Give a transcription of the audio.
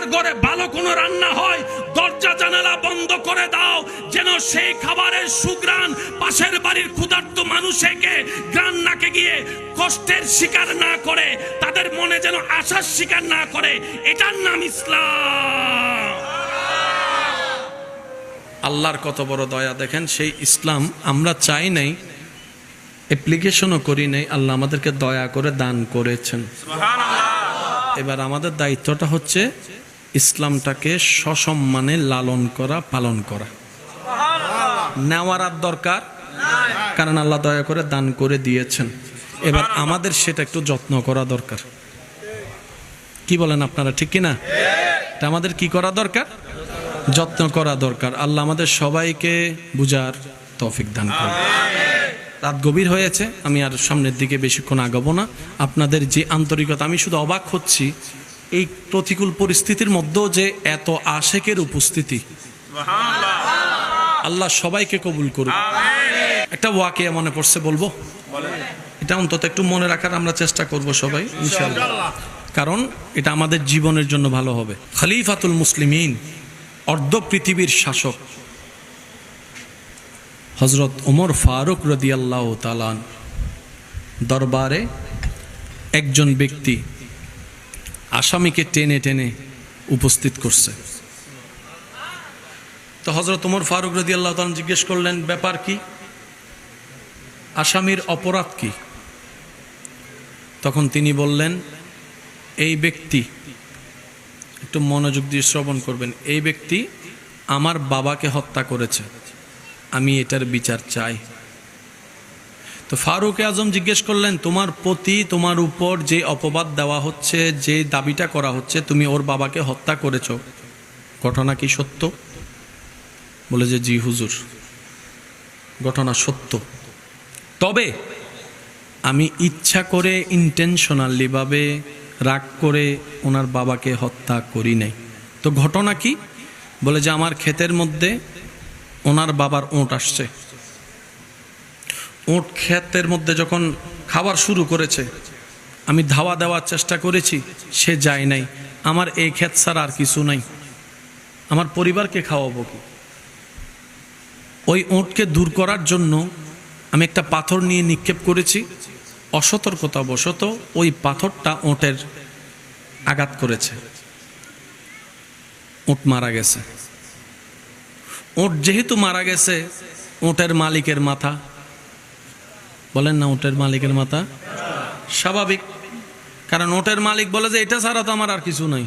তোমার ঘরে ভালো কোনো রান্না হয়, দরজা জানালা বন্ধ করে দাও, যেন সেই খাবারের সুঘ্রাণ পাশের বাড়ির ক্ষুধার্ত মানুষকে গ্রাণ নাকে গিয়ে কষ্টের শিকার না করে, তাদের মনে যেন আশার শিকার না করে। এটার নাম ইসলাম। আল্লাহর কত বড় দয়া দেখেন, সেই ইসলাম আমরা চাই নাই, অ্যাপ্লিকেশনও করি নাই, আল্লাহ আমাদেরকে দয়া করে দান করেছেন। এবার আমাদের দায়িত্বটা হচ্ছে ইসলামটাকে সসম্মানে লালন করা, পালন করা। নেওয়ার আর দরকার, কারণ আল্লাহ দয়া করে দান করে দিয়েছেন। এবার আমাদের সেটা একটু যত্ন করা দরকার। কি বলেন আপনারা, ঠিক কিনা? এটা আমাদের কি করা দরকার? যত্ন করা দরকার। আল্লাহ আমাদের সবাইকে বুঝার তৌফিক দান করুন। রাত গভীর হয়েছে, আমি আর সামনের দিকে বেশিক্ষণ আগাবো না। আপনাদের যে আন্তরিকতা, আমি শুধু অবাক হচ্ছি এই প্রতিকূল পরিস্থিতির মধ্যেও যে এত আশেকের উপস্থিতি। আল্লাহ সবাইকে কবুল করুক। একটা ওয়াকিয়া মনে পড়ছে, বলবো? এটা অন্তত একটু মনে রাখার আমরা চেষ্টা করব সবাই ইনশাআল্লাহ, কারণ এটা আমাদের জীবনের জন্য ভালো হবে। খলিফাতুল মুসলিমিন, অর্ধ পৃথিবীর শাসক হযরত ওমর ফারুক রাদিয়াল্লাহু তাআলা দরবারে একজন ব্যক্তি আসামিকে টেনে টেনে উপস্থিত করছে। তো হযরত ওমর ফারুক রাদিয়াল্লাহু তাআলা জিজ্ঞেস করলেন, ব্যাপার কি? আসামির অপরাধ কি? তখন তিনি বললেন, এই ব্যক্তি, একটু মনোযোগ দিয়ে শ্রবণ করবেন, এই ব্যক্তি আমার বাবাকে হত্যা করেছে, আমি এটার বিচার চাই। তো ফারুক আজম জিজ্ঞেস করলেন, তোমার প্রতি, তোমার উপর যে অপবাদ দেওয়া হচ্ছে, যে দাবিটা করা হচ্ছে, তুমি ওর বাবাকে হত্যা করেছো, ঘটনা কি সত্য? বলে যে জি হুজুর, ঘটনা সত্য, তবে আমি ইচ্ছা করে ইন্টেনশনালি ভাবে রাগ করে ওনার বাবাকে হত্যা করি নাই। তো ঘটনা কি? বলে যে আমার ক্ষেতের মধ্যে ওনার বাবার ওঁট আসছে, ওঁট ক্ষেতের মধ্যে যখন খাবার শুরু করেছে, আমি ধাওয়া দেওয়ার চেষ্টা করেছি, সে যায় নাই। আমার এই ক্ষেত ছাড়া আর কিছু নাই, আমার পরিবারকে খাওয়াবো কি? ওই ওঁটকে দূর করার জন্য আমি একটা পাথর নিয়ে নিক্ষেপ করেছি, অসতর্কতাবশত ওই পাথরটা ওঁটের আঘাত করেছে, ওঁট মারা গেছে। ওঁট যেহেতু মারা গেছে, ওঁটের মালিকের মাথা, বলেন না ওঁটের মালিকের মাথা স্বাভাবিক, কারণ ওঁটের মালিক বলে যে এটা ছাড়া তো আমার আর কিছু নাই।